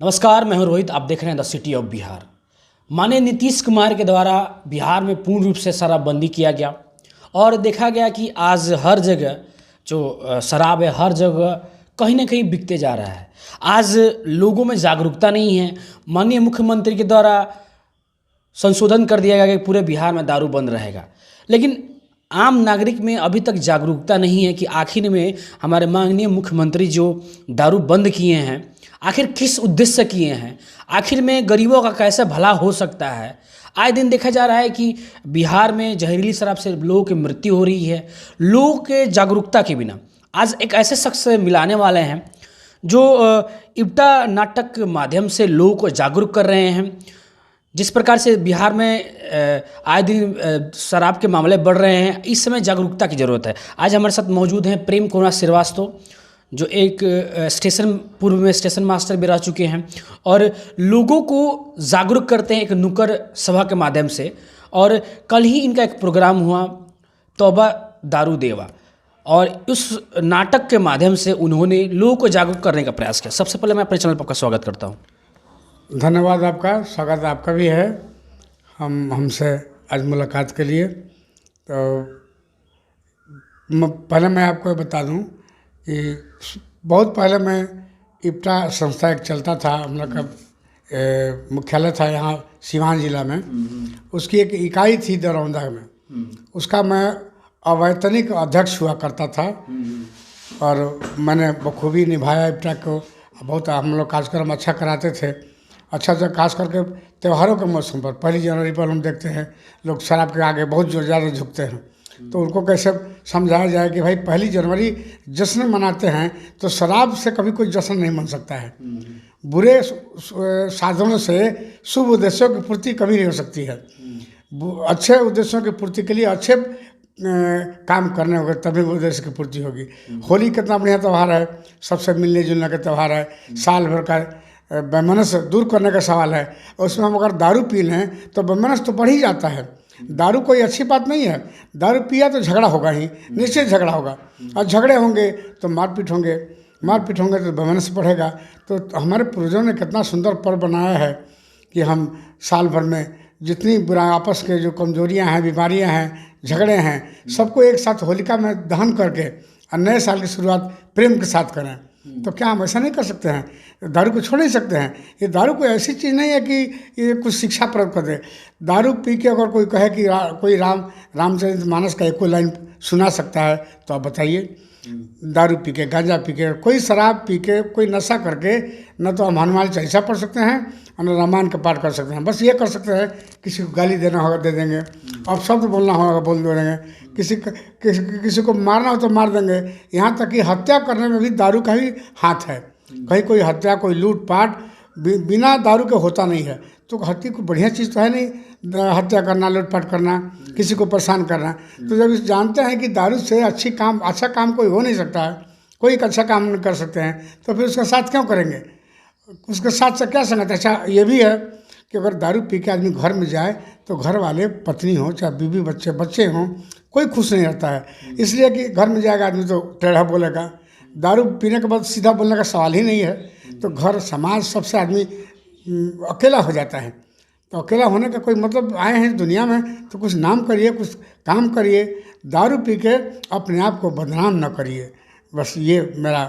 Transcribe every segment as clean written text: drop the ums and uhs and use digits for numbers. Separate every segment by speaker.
Speaker 1: नमस्कार, मैं हूं रोहित। आप देख रहे हैं द सिटी ऑफ बिहार। माननीय नीतीश कुमार के द्वारा बिहार में पूर्ण रूप से शराबबंदी किया गया और देखा गया कि आज हर जगह जो शराब है हर जगह कहीं ना कहीं बिकते जा रहा है। आज लोगों में जागरूकता नहीं है। माननीय मुख्यमंत्री के द्वारा संशोधन कर दिया गया कि पूरे बिहार में दारू बंद रहेगा, लेकिन आम नागरिक में अभी तक जागरूकता नहीं है कि आखिर में हमारे माननीय मुख्यमंत्री जो दारू बंद किए हैं आखिर किस उद्देश्य से किए हैं, आखिर में गरीबों का कैसे भला हो सकता है। आए दिन देखा जा रहा है कि बिहार में जहरीली शराब से लोगों की मृत्यु हो रही है, लोगों के जागरूकता के बिना। आज एक ऐसे शख्स से मिलाने वाले हैं जो इब्टा नाटक के माध्यम से लोगों को जागरूक कर रहे हैं। जिस प्रकार से बिहार में आए दिन शराब के मामले बढ़ रहे हैं, इस समय जागरूकता की ज़रूरत है। आज हमारे साथ मौजूद हैं प्रेम कुमार श्रीवास्तव, जो एक पूर्व में स्टेशन मास्टर भी रह चुके हैं और लोगों को जागरूक करते हैं एक नुक्कड़ सभा के माध्यम से। और कल ही इनका एक प्रोग्राम हुआ, तौबा दारू देवा, और उस नाटक के माध्यम से उन्होंने लोगों को जागरूक करने का प्रयास किया। सबसे पहले मैं अपने चैनल पर आपका स्वागत करता हूँ।
Speaker 2: धन्यवाद, आपका स्वागत आपका भी है हमसे आज मुलाकात के लिए। तो पहले मैं आपको बता दूं कि बहुत पहले मैं इप्टा संस्था एक चलता था, हम लोग का मुख्यालय था यहाँ सिवान जिला में। उसकी एक इकाई थी दरौंदा में, उसका मैं अवैतनिक अध्यक्ष हुआ करता था और मैंने बखूबी निभाया इप्टा को। बहुत हम लोग कार्यक्रम अच्छा कराते थे, अच्छा से खास करके त्योहारों के मौसम पर 1 जनवरी पर हम देखते हैं लोग शराब के आगे बहुत जोर ज़्यादा झुकते हैं। तो उनको कैसे समझाया जाए कि भाई 1 जनवरी जश्न मनाते हैं तो शराब से कभी कोई जश्न नहीं मन सकता है। बुरे साधनों से शुभ उद्देश्यों की पूर्ति कभी नहीं हो सकती है। अच्छे उद्देश्यों की पूर्ति के लिए अच्छे काम करने होंगे तभी उद्देश्य की पूर्ति होगी। होली कितना बढ़िया त्यौहार है, सबसे मिलने जुलने का त्यौहार है, साल भर का वैमनस्य दूर करने का सवाल है। और उसमें हम अगर दारू पी लें तो वैमनस्य तो बढ़ ही जाता है। दारू कोई अच्छी बात नहीं है। दारू पिया तो झगड़ा होगा ही, निश्चित झगड़ा होगा, और झगड़े होंगे तो मारपीट होंगे तो वैमनस्य बढ़ेगा। तो हमारे पूर्वजों ने कितना सुंदर पर्व बनाया है कि हम साल भर में जितनी बुरा आपस के जो कमजोरियां हैं, बीमारियां हैं, झगड़े हैं, सबको एक साथ होलिका में दहन करके और नए साल की शुरुआत प्रेम के साथ करें। तो क्या हम ऐसा नहीं कर सकते हैं? दारू को छोड़ नहीं सकते हैं? ये दारू कोई ऐसी चीज़ नहीं है कि ये कुछ शिक्षा प्रयोग कर दे। दारू पी के अगर कोई कहे कि कोई रामचरितमानस का एक लाइन सुना सकता है तो आप बताइए। दारू पी के, गांजा पी के, कोई शराब पी के, कोई नशा करके न तो हम हनुमान चालीसा पढ़ सकते हैं और न रामायण का पाठ कर सकते हैं। बस ये कर सकते हैं, किसी को गाली देना होगा दे देंगे, अब शब्द बोलना होगा बोल देंगे, किसी को मारना हो तो मार देंगे। यहाँ तक कि हत्या करने में भी दारू का ही हाथ है। कहीं कोई हत्या, कोई लूटपाट बिना दारू के होता नहीं है। तो हत्या कोई बढ़िया चीज़ तो है नहीं, हत्या करना, लूटपाट करना, किसी को परेशान करना। तो जब जानते हैं कि दारू से अच्छा काम कोई हो नहीं सकता है, कोई एक अच्छा काम नहीं कर सकते हैं, तो फिर उसका साथ क्यों करेंगे? उसके साथ से क्या संगत? अच्छा ये भी है कि अगर दारू पी के आदमी घर में जाए तो घर वाले, पत्नी हो चाहे बीवी, बच्चे हों, कोई खुश नहीं रहता है। इसलिए कि घर में जाएगा आदमी तो टेढ़ा बोलेगा। दारू पीने के बाद सीधा बोलने का सवाल ही नहीं है। तो घर, समाज, सबसे आदमी अकेला हो जाता है। तो अकेला होने का कोई मतलब, आए हैं दुनिया में तो कुछ नाम करिए, कुछ काम करिए। दारू पी के अपने आप को बदनाम न करिए। बस ये मेरा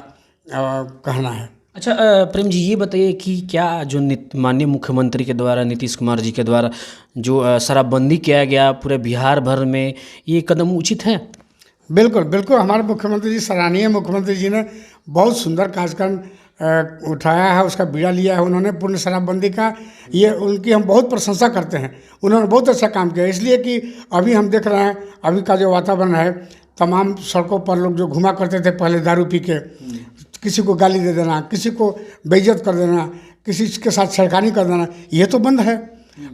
Speaker 2: कहना है।
Speaker 1: अच्छा प्रेम जी, ये बताइए कि क्या जो माननीय मुख्यमंत्री के द्वारा, नीतीश कुमार जी के द्वारा जो शराबबंदी किया गया पूरे बिहार भर में, ये कदम उचित है?
Speaker 2: बिल्कुल बिल्कुल, हमारे मुख्यमंत्री जी, सराहनीय मुख्यमंत्री जी ने बहुत सुंदर कार्यक्रम उठाया है, उसका बीड़ा लिया है उन्होंने पूर्ण शराबबंदी का। ये उनकी हम बहुत प्रशंसा करते हैं। उन्होंने बहुत अच्छा काम किया, इसलिए कि अभी हम देख रहे हैं अभी का जो वातावरण है, तमाम सड़कों पर लोग जो घुमा करते थे पहले दारू पी के, किसी को गाली दे देना, किसी को बेइज्जत कर देना, किसी के साथ छेड़खानी कर देना, ये तो बंद है।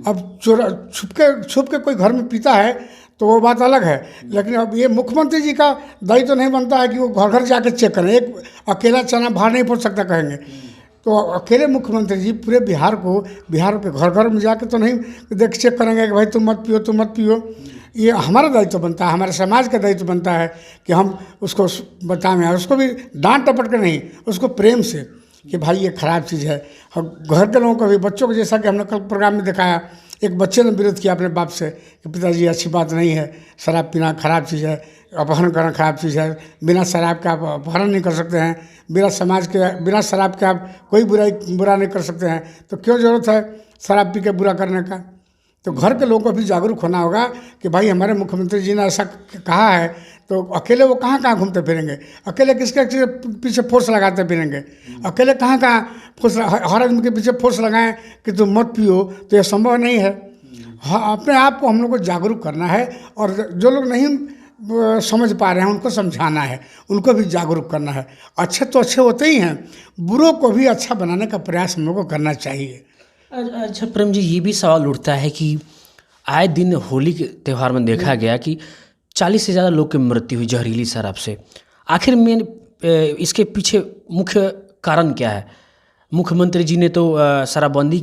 Speaker 2: अब छुप के कोई घर में पीता है तो वो बात अलग है, लेकिन अब ये मुख्यमंत्री जी का दायित्व तो नहीं बनता है कि वो घर घर जाके चेक करें। एक अकेला चना बाहर नहीं पड़ सकता कहेंगे। तो अकेले मुख्यमंत्री जी पूरे बिहार के घर घर में जाके तो नहीं चेक करेंगे कि भाई तुम मत पियो। ये हमारा दायित्व बनता है, हमारे समाज का दायित्व बनता है कि हम उसको बताएं, उसको भी डांट टपट के नहीं, उसको प्रेम से कि भाई ये ख़राब चीज़ है। और घर के लोगों को भी, बच्चों को, जैसा कि हमने कल प्रोग्राम में दिखाया, एक बच्चे ने विरोध किया अपने बाप से कि पिताजी अच्छी बात नहीं है, शराब पीना ख़राब चीज़ है, अपहरण करना ख़राब चीज़ है, बिना शराब के आप अपहरण नहीं कर सकते हैं, बिना शराब के आप कोई बुरा नहीं कर सकते हैं, तो क्यों ज़रूरत है शराब पी के बुरा करने का। तो घर के लोगों को भी जागरूक होना होगा कि भाई हमारे मुख्यमंत्री जी ने ऐसा कहा है, तो अकेले वो कहाँ कहाँ घूमते फिरेंगे, अकेले किसके पीछे फोर्स लगाते फिरेंगे, अकेले कहाँ कहाँ फोर्स, हर आदमी के पीछे फोर्स लगाएं कि तुम मत पियो, तो ये संभव नहीं है। हाँ, अपने आप को हम लोग को जागरूक करना है, और जो लोग नहीं समझ पा रहे हैं उनको समझाना है, उनको भी जागरूक करना है। अच्छे तो अच्छे होते ही हैं, बुरों को भी अच्छा बनाने का प्रयास हम लोग को करना चाहिए।
Speaker 1: अच्छा प्रेम जी, ये भी सवाल उठता है कि आए दिन होली के त्यौहार में देखा गया कि 40 से ज़्यादा लोग की मृत्यु हुई जहरीली शराब से। आखिर में इसके पीछे मुख्य कारण क्या है? मुख्यमंत्री जी ने तो शराबबंदी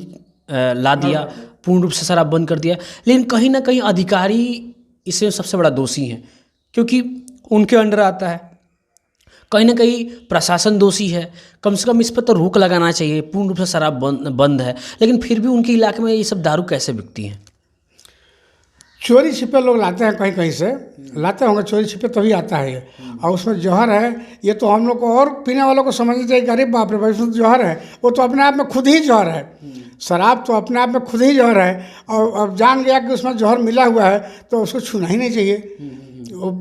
Speaker 1: ला दिया, पूर्ण रूप से शराब बंद कर दिया, लेकिन कहीं ना कहीं अधिकारी इसमें सबसे बड़ा दोषी हैं, क्योंकि उनके अंडर आता है। कहीं ना कहीं प्रशासन दोषी है, कम से कम इस पर तो रोक लगाना चाहिए। पूर्ण रूप से शराब बंद है, लेकिन फिर भी उनके इलाके में ये सब दारू कैसे बिकती हैं?
Speaker 2: चोरी छिपे लोग लाते हैं, कहीं कहीं से लाते होंगे, चोरी छिपे तभी आता है ये। और उसमें जहर है, ये तो हम लोग को और पीने वालों को समझना चाहिए कि अरे बाप रे भाई, उसमें जहर है। वो तो अपने आप में खुद ही जहर है, शराब तो अपने आप में खुद ही जहर है। और अब जान गया कि उसमें जहर मिला हुआ है तो उसको छूना ही नहीं चाहिए।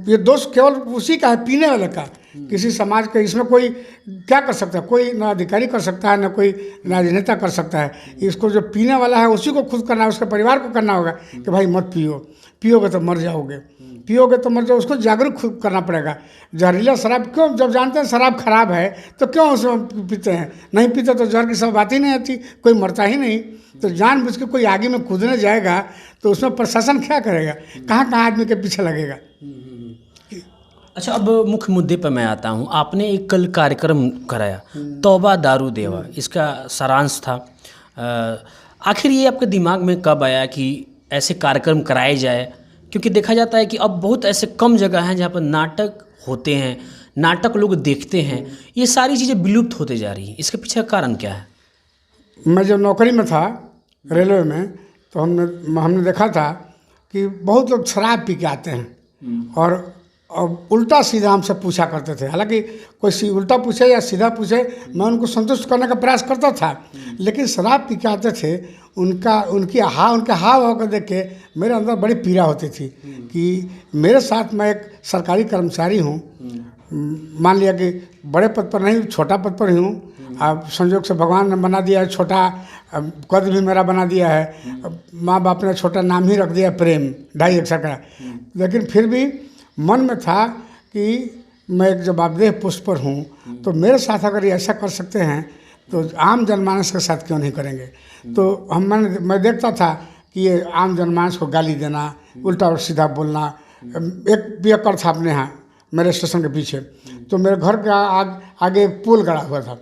Speaker 2: ये दोष केवल उसी का है, पीने वाले का, किसी समाज का। इसमें कोई क्या कर सकता है? कोई ना अधिकारी कर सकता है, ना कोई राजनेता कर सकता है। इसको जो पीने वाला है उसी को खुद करना है, उसके परिवार को करना होगा कि भाई मत पियो, पियोगे तो मर जाओगे, पियोगे तो मर जाओ। उसको जागरूक खुद करना पड़ेगा। जहरीला शराब क्यों, जब जानते हैं शराब खराब है तो क्यों उसमें पीते हैं? नहीं पीते तो जहर की सब बात ही नहीं आती, कोई मरता ही नहीं। तो जानबूझ के कोई आगे में कूदने जाएगा तो उसमें प्रशासन क्या करेगा? कहाँ कहाँ आदमी के पीछे लगेगा।
Speaker 1: अच्छा, अब मुख्य मुद्दे पर मैं आता हूँ। आपने एक कल कार्यक्रम कराया, तौबा दारू देवा, इसका सारांश था। आखिर ये आपके दिमाग में कब आया कि ऐसे कार्यक्रम कराए जाए? क्योंकि देखा जाता है कि अब बहुत ऐसे कम जगह हैं जहाँ पर नाटक होते हैं, नाटक लोग देखते हैं, ये सारी चीज़ें विलुप्त होते जा रही हैं। इसके पीछे का कारण क्या है?
Speaker 2: मैं जब नौकरी में था रेलवे में, तो हमने देखा था कि बहुत लोग शराब पी के आते हैं और उल्टा सीधा हमसे पूछा करते थे। हालांकि कोई उल्टा पूछे या सीधा पूछे, मैं उनको संतुष्ट करने का प्रयास करता था, लेकिन शराब पी के आते थे। उनके हाव भाव को देख के मेरे अंदर बड़ी पीड़ा होती थी कि मेरे साथ, मैं एक सरकारी कर्मचारी हूँ, मान लिया कि बड़े पद पर नहीं, छोटा पद पर ही हूँ। अब संयोग से भगवान ने बना दिया है, छोटा पद भी मेरा बना दिया है। माँ बाप ने छोटा नाम ही रख दिया, प्रेम, 2.5 अक्षर का। लेकिन फिर भी मन में था कि मैं एक जवाबदेह पोस्ट पर हूँ, तो मेरे साथ अगर ये ऐसा कर सकते हैं तो आम जनमानस के साथ क्यों नहीं करेंगे। तो मैं देखता था कि ये आम जनमानस को गाली देना, उल्टा और सीधा बोलना। एक पियक्कड़ था अपने यहाँ मेरे स्टेशन के पीछे, तो मेरे घर के आगे एक पोल गाड़ा हुआ था।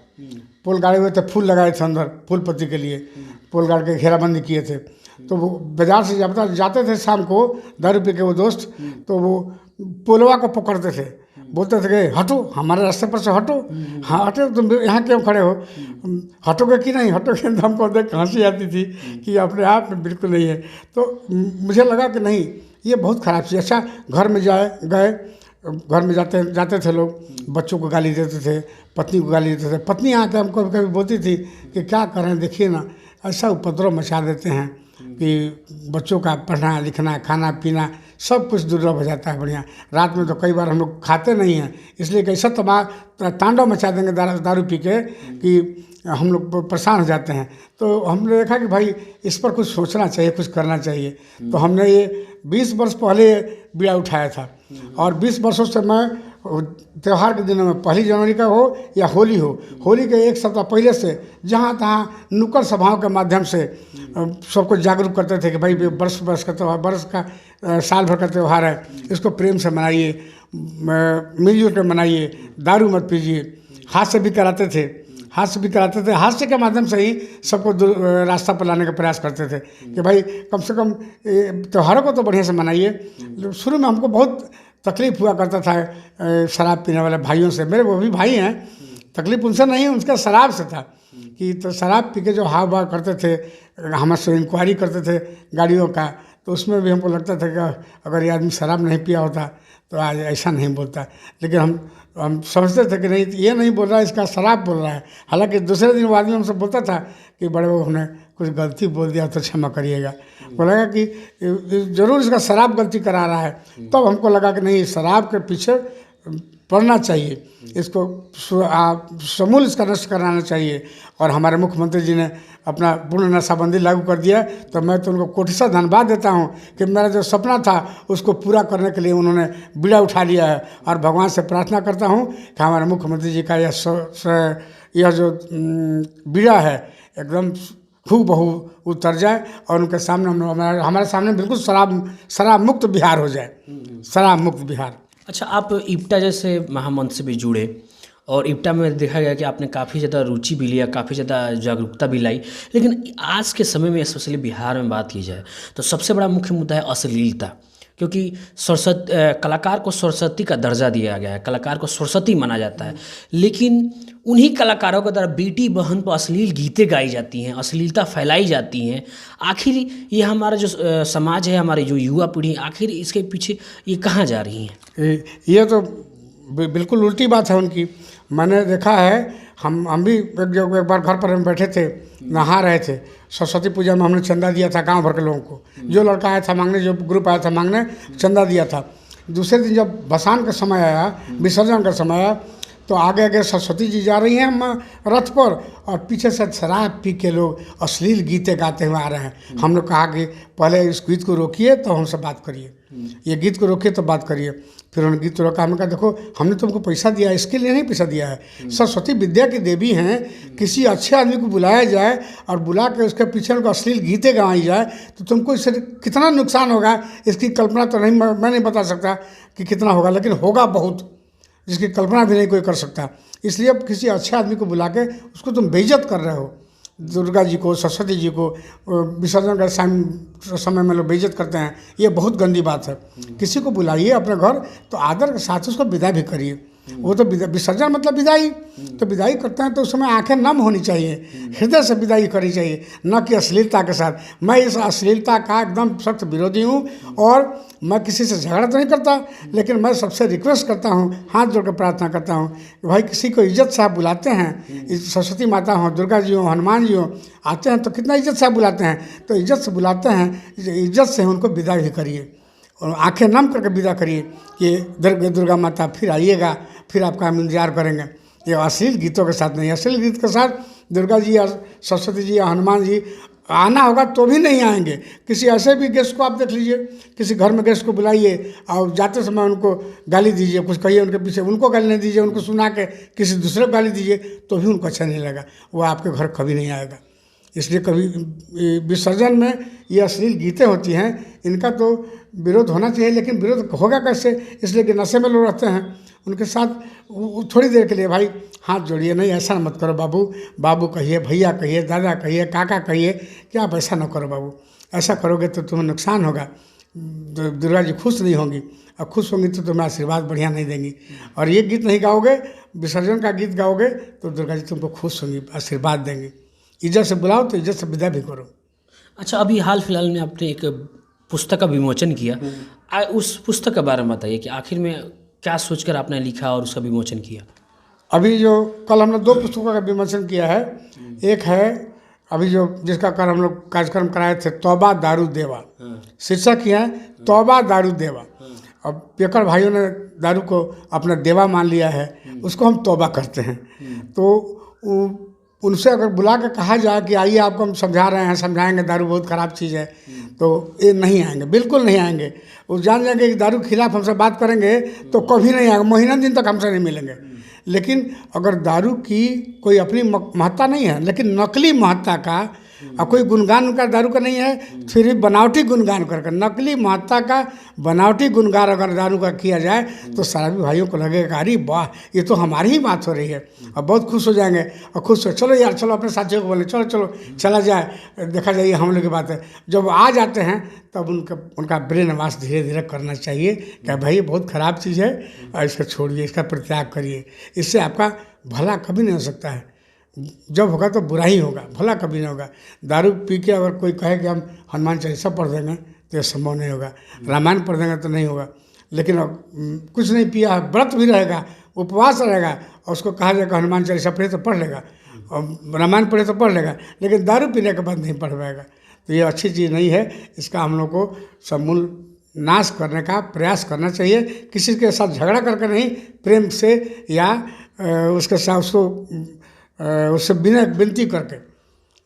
Speaker 2: पोल गाड़े हुए थे, फूल लगाए थे अंदर, फूल पत्ती के लिए पोल गाड़ के घेराबंदी किए थे। तो वो बाजार से जाते थे शाम को 10 रुपये के वो दोस्त, तो वो पोलवा को पकड़ते थे, बोलते थे कि हटो, हमारे रास्ते पर से हटो। हाँ हटो, तुम यहाँ क्यों खड़े हो, हटोगे कि नहीं हटोगे? तो हमको देख हंसी आती थी कि अपने आप में बिल्कुल नहीं है। तो मुझे लगा कि नहीं, ये बहुत ख़राब चीज़। अच्छा, घर में गए, घर में जाते थे लोग, बच्चों को गाली देते थे, पत्नी को गाली देते थे। पत्नी आके हमको कभी बोलती थी कि क्या करें, देखिए ना, ऐसा उपद्रव मचा देते हैं कि बच्चों का पढ़ना लिखना, खाना पीना सब कुछ दुर्लभ हो जाता है। बढ़िया रात में तो कई बार हम लोग खाते नहीं हैं, इसलिए कैसा तांडव मचा देंगे दारू पी के कि हम लोग परेशान हो जाते हैं। तो हमने देखा कि भाई इस पर कुछ सोचना चाहिए, कुछ करना चाहिए। तो हमने ये 20 वर्ष पहले बीड़ा उठाया था, और 20 वर्षों से मैं त्यौहार के दिनों में, 1 जनवरी का हो या होली हो, होली के 1 सप्ताह पहले से जहाँ तहाँ नुक्कड़ सभाओं के माध्यम से सबको जागरूक करते थे कि भाई वर्ष का त्यौहार, वर्ष का साल भर का त्यौहार है, इसको प्रेम से मनाइए, मिलजुल कर मनाइए, दारू मत पीजिए। हास्य भी कराते थे, हास्य के माध्यम से ही सबको रास्ता पर लाने का प्रयास करते थे कि भाई कम से कम त्योहारों को तो बढ़िया से मनाइए। शुरू में हमको बहुत तकलीफ़ हुआ करता था शराब पीने वाले भाइयों से, मेरे वो भी भाई हैं, तकलीफ उनसे नहीं, उनका शराब से था कि तो शराब पी के जो हाव भाव करते थे, हमसे इंक्वायरी करते थे गाड़ियों का, तो उसमें भी हमको लगता था कि अगर ये आदमी शराब नहीं पिया होता तो आज ऐसा नहीं बोलता। लेकिन हम समझते थे कि नहीं, ये नहीं बोल रहा है, इसका शराब बोल रहा है। हालांकि दूसरे दिन वो आदमी हमसे बोलता था कि बड़े बाबू हमने कुछ गलती बोल दिया तो क्षमा करिएगा। बोला कि ज़रूर इसका शराब गलती करा रहा है। तब हमको लगा कि नहीं, शराब के पीछे पड़ना चाहिए, इसको समूल इसका नष्ट कराना चाहिए। और हमारे मुख्यमंत्री जी ने अपना पूर्ण नशाबंदी लागू कर दिया, तो मैं तो उनको कोटिशा धन्यवाद देता हूँ कि मेरा जो सपना था उसको पूरा करने के लिए उन्होंने बीड़ा उठा लिया है। और भगवान से प्रार्थना करता हूँ कि हमारे मुख्यमंत्री जी का यह जो बीड़ा है एकदम हूबहू उतर जाए और उनके सामने हमारे सामने बिल्कुल शराब मुक्त बिहार हो जाए, शराब मुक्त बिहार।
Speaker 1: अच्छा, आप इप्टा जैसे महामंच से भी जुड़े और इप्टा में देखा गया कि आपने काफ़ी ज़्यादा रुचि भी लिया, काफ़ी ज़्यादा जागरूकता भी लाई। लेकिन आज के समय में स्पेशली बिहार में बात की जाए तो सबसे बड़ा मुख्य मुद्दा है अश्लीलता, क्योंकि कलाकार को सरस्वती का दर्जा दिया गया है, कलाकार को सरस्वती माना जाता है। लेकिन उन्हीं कलाकारों के द्वारा बेटी बहन पर अश्लील गीतें गाई जाती हैं, अश्लीलता फैलाई जाती हैं। आखिर ये हमारा जो समाज है, हमारे जो युवा पीढ़ी, आखिर इसके पीछे ये कहाँ जा रही हैं?
Speaker 2: ये तो बिल्कुल उल्टी बात है उनकी। मैंने देखा है, हम भी एक बार घर पर हम बैठे थे, नहा रहे थे, सरस्वती पूजा में हमने चंदा दिया था गांव भर के लोगों को। जो लड़का आया था मांगने, जो ग्रुप आया था मांगने, चंदा दिया था। दूसरे दिन जब भसान का समय आया, विसर्जन का समय आया, तो आगे आगे सरस्वती जी जा रही हैं रथ पर और पीछे से शराब पी के लोग अश्लील गीतें गाते हुए आ रहे हैं। हमने कहा कि पहले इस गीत को रोकिए तो हमसे बात करिए, ये गीत को रोकिए तो बात करिए। फिर उन्होंने गीत रोका। हमने कहा देखो, हमने तुमको पैसा दिया है, इसके लिए नहीं पैसा दिया है। सरस्वती विद्या की देवी हैं, किसी अच्छे आदमी को बुलाया जाए और बुला के उसके पीछे उनको अश्लील गीतें गवाई जाए तो तुमको इससे कितना नुकसान होगा, इसकी कल्पना तो नहीं, मैं नहीं बता सकता कि कितना होगा, लेकिन होगा बहुत, जिसकी कल्पना भी नहीं कोई कर सकता। इसलिए अब किसी अच्छे आदमी को बुला के उसको तुम बेइज्जत कर रहे हो। दुर्गा जी को, सरस्वती जी को विसर्जन का समय में लोग बेइज्जत करते हैं, ये बहुत गंदी बात है। किसी को बुलाइए अपने घर तो आदर के साथ उसको विदा भी करिए। वो तो विसर्जन मतलब विदाई, तो विदाई करते हैं तो उस समय आंखें नम होनी चाहिए, हृदय से विदाई करनी चाहिए, न कि अश्लीलता के साथ। मैं इस अश्लीलता का एकदम सख्त विरोधी हूँ और मैं किसी से झगड़ा तो नहीं करता, लेकिन मैं सबसे रिक्वेस्ट करता हूँ, हाथ जोड़ कर प्रार्थना करता हूँ कि भाई किसी को इज्जत से आप बुलाते हैं, सरस्वती माता हो, दुर्गा जी हो, हनुमान जी हो, आते हैं तो कितना इज्जत से आप बुलाते हैं, तो इज्जत से बुलाते हैं, इज्जत से उनको विदा भी करिए और आंखें नम करके विदा करिए कि दुर्गा माता फिर आइएगा, फिर आपका हम इंतजार करेंगे। ये अश्लील गीतों के साथ नहीं, अश्लील गीत के साथ दुर्गा जी या सरस्वती जी या हनुमान जी आना होगा तो भी नहीं आएंगे। किसी ऐसे भी गेस्ट को आप देख लीजिए, किसी घर में गेस्ट को बुलाइए और जाते समय उनको गाली दीजिए, कुछ कहिए उनके पीछे, उनको गाली नहीं दीजिए, उनको सुना के किसी दूसरे को गाली दीजिए तो भी उनको अच्छा नहीं लगेगा, वो आपके घर कभी नहीं आएगा। इसलिए कभी विसर्जन में ये अश्लील गीतें होती हैं, इनका तो विरोध होना चाहिए, लेकिन विरोध होगा कैसे? इसलिए कि नशे में लोग रहते हैं, उनके साथ थोड़ी देर के लिए भाई हाथ जोड़िए, नहीं ऐसा मत करो बाबू, बाबू कहिए, भैया कहिए, दादा कहिए, काका कहिए कि आप ऐसा न करो बाबू, ऐसा करोगे तो तुम्हें नुकसान होगा, दुर्गा जी खुश नहीं होंगी, और खुश होंगी तो तुम्हें आशीर्वाद बढ़िया नहीं देंगी। और ये गीत नहीं गाओगे, विसर्जन का गीत गाओगे तो दुर्गा जी तुमको खुश होंगी, आशीर्वाद देंगी। इज्जत से बुलाओ तो इज्जत से विदा भी करो।
Speaker 1: अच्छा, अभी हाल फिलहाल में आपने एक पुस्तक का विमोचन किया, उस पुस्तक के बारे में बताइए कि आखिर में क्या सोचकर आपने लिखा और उसका विमोचन किया?
Speaker 2: अभी जो कल हमने 2 पुस्तकों का विमोचन किया है। एक है अभी जो जिसका कल हम लोग कार्यक्रम कराए थे, तौबा दारू देवा, शीर्षक ही है तौबा दारू देवा। अब पेकर भाइयों ने दारू को अपना देवा मान लिया है, उसको हम तौबा करते हैं। तो उनसे अगर बुला के कहा जाए कि आइए आपको हम समझा रहे हैं, समझाएंगे दारू बहुत ख़राब चीज़ है, तो ये नहीं आएंगे, बिल्कुल नहीं आएंगे। वो जान जाएंगे कि दारू के खिलाफ हमसे बात करेंगे तो कभी नहीं आएगा, महीना दिन तक हमसे नहीं मिलेंगे। लेकिन अगर दारू की कोई अपनी महत्ता नहीं है, लेकिन नकली महत्ता का और कोई गुणगान उनका दारू का नहीं है, फिर भी बनावटी गुणगान करके, नकली महत्ता का बनावटी गुणगान अगर दारू का किया जाए तो शराबी भाइयों को लगेगा अरे वाह, ये तो हमारी ही बात हो रही है, और बहुत खुश हो जाएंगे। और खुश हो, चलो यार चलो अपने साथियों को बोले, चलो चलो चला जाए, देखा जाइए हम लोग की बात है। जब आ जाते हैं तब उनका ब्रेन वाश धीरे धीरे करना चाहिए कि भाई ये बहुत ख़राब चीज़ है और इसको छोड़िए, इसका परित्याग करिए, इससे आपका भला कभी नहीं हो सकता है। जब होगा तो बुरा ही होगा, भला कभी नहीं होगा। दारू पी के अगर कोई कहे कि हम हनुमान चालीसा पढ़ देंगे तो ये संभव नहीं होगा, रामायण पढ़ देंगे तो नहीं होगा। लेकिन अब कुछ नहीं पिया है, व्रत भी रहेगा, उपवास रहेगा, और उसको कहा जाएगा हनुमान चालीसा पढ़े तो पढ़ लेगा, और रामायण पढ़े तो पढ़ लेगा, लेकिन दारू पीने के बाद नहीं पढ़ पाएगा। तो ये अच्छी चीज़ नहीं है। इसका हम लोग को समूल नाश करने का प्रयास करना चाहिए। किसी के साथ झगड़ा करके नहीं, प्रेम से या उसके साथ उससे बिना विनती करके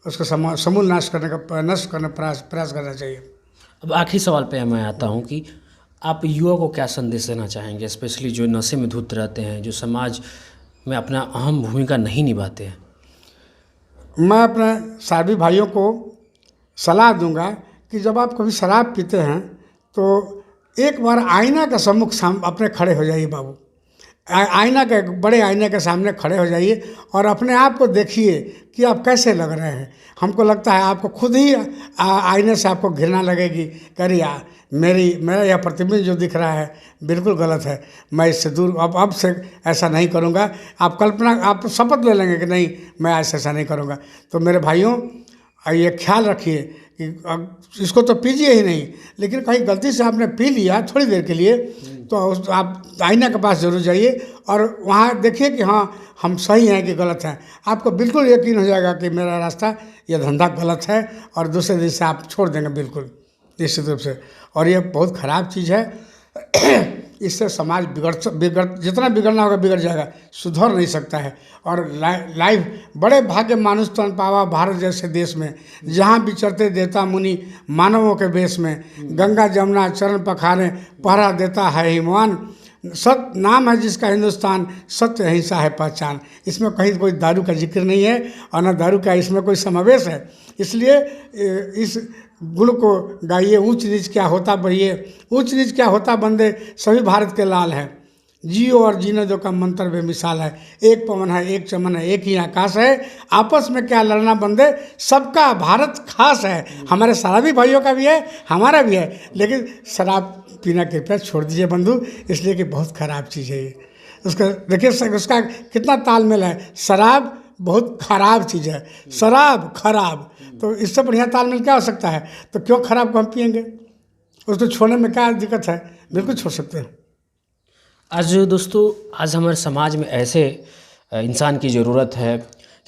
Speaker 2: उसको समूल नाश करने का नष्ट करने का प्रयास करना चाहिए।
Speaker 1: अब आखिरी सवाल पे मैं आता हूँ कि आप युवा को क्या संदेश देना चाहेंगे, स्पेशली जो नशे में धुत रहते हैं, जो समाज में अपना अहम भूमिका नहीं निभाते हैं?
Speaker 2: मैं अपने साथी भाइयों को सलाह दूंगा कि जब आप कभी शराब पीते हैं तो एक बार आईना के सम्मुख अपने खड़े हो जाइए बाबू। आईना के, बड़े आईने के सामने खड़े हो जाइए और अपने आप को देखिए कि आप कैसे लग रहे हैं। हमको लगता है आपको खुद ही आईने से आपको घृणा लगेगी, करिए मेरा यह प्रतिबिंब जो दिख रहा है बिल्कुल गलत है, मैं इससे दूर अब से ऐसा नहीं करूँगा। आप शपथ ले लेंगे कि नहीं मैं ऐसा नहीं करूँगा। तो मेरे भाइयों, ये ख्याल रखिए कि इसको तो पीजिए ही नहीं, लेकिन कहीं गलती से आपने पी लिया थोड़ी देर के लिए तो आप आईना के पास जरूर जाइए और वहाँ देखिए कि हाँ हम सही हैं कि गलत हैं। आपको बिल्कुल यकीन हो जाएगा कि मेरा रास्ता, यह धंधा गलत है, और दूसरे दिन से आप छोड़ देंगे बिल्कुल निश्चित रूप से। और ये बहुत ख़राब चीज़ है। इससे समाज जितना बिगड़ना होगा बिगड़ जाएगा, सुधर नहीं सकता है। और लाइफ बड़े भाग्य मानुष तन पावा भारत जैसे देश में, जहाँ विचरते देवता मुनि मानवों के वेश में, गंगा जमुना चरण पखारे पहरा देता है हिमवान, सत नाम है जिसका हिंदुस्तान, सत्य अहिंसा है पहचान। इसमें कहीं कोई दारू का जिक्र नहीं है और न दारू का इसमें कोई समावेश है। इसलिए इस गुण को गाइए, ऊंच नीच क्या होता बढ़िए, ऊंच नीच क्या होता बंदे, सभी भारत के लाल हैं, जियो और जीने दो का मंत्र बेमिसाल है, एक पवन है एक चमन है एक ही आकाश है, आपस में क्या लड़ना बंदे, सबका भारत खास है। हमारे शराबी भाइयों का भी है, हमारा भी है, लेकिन शराब पीना कृपया छोड़ दीजिए बंधु, इसलिए कि बहुत ख़राब चीज़ है ये। उसका देखिए उसका कितना तालमेल है। शराब बहुत ख़राब चीज़ है, शराब खराब, तो इससे बढ़िया तालमेल क्या हो सकता है। तो क्यों खराब को हम पिएंगे, उसको छोड़ने में क्या दिक्कत है, बिल्कुल छोड़ सकते हैं।
Speaker 1: आज दोस्तों, आज हमारे समाज में ऐसे इंसान की ज़रूरत है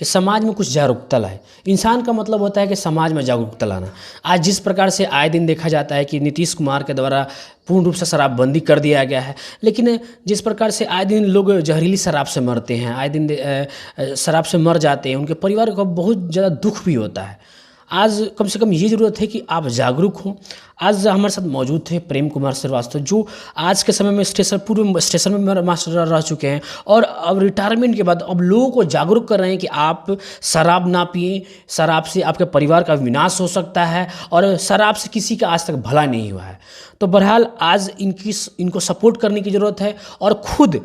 Speaker 1: कि समाज में कुछ जागरूकता लाए। इंसान का मतलब होता है कि समाज में जागरूकता लाना। आज जिस प्रकार से आए दिन देखा जाता है कि नीतीश कुमार के द्वारा पूर्ण रूप से शराबबंदी कर दिया गया है, लेकिन जिस प्रकार से आए दिन लोग जहरीली शराब से मरते हैं, आए दिन शराब से मर जाते हैं, उनके परिवार को बहुत ज़्यादा दुख भी होता है। आज कम से कम ये ज़रूरत है कि आप जागरूक हों। आज हमारे साथ मौजूद थे प्रेम कुमार श्रीवास्तव, जो आज के समय में पूर्व स्टेशन में मास्टर रह चुके हैं और अब रिटायरमेंट के बाद अब लोगों को जागरूक कर रहे हैं कि आप शराब ना पिएं, शराब से आपके परिवार का विनाश हो सकता है और शराब से किसी का आज तक भला नहीं हुआ है। तो बहरहाल आज इनको सपोर्ट करने की ज़रूरत है और खुद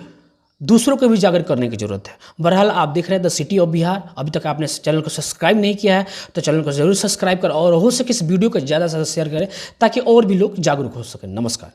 Speaker 1: दूसरों को भी जागरूक करने की जरूरत है। बहरहाल आप देख रहे हैं द सिटी ऑफ बिहार। अभी तक आपने चैनल को सब्सक्राइब नहीं किया है तो चैनल को जरूर सब्सक्राइब करें और हो सके इस वीडियो को ज़्यादा से ज़्यादा शेयर करें ताकि और भी लोग जागरूक हो सकें। नमस्कार।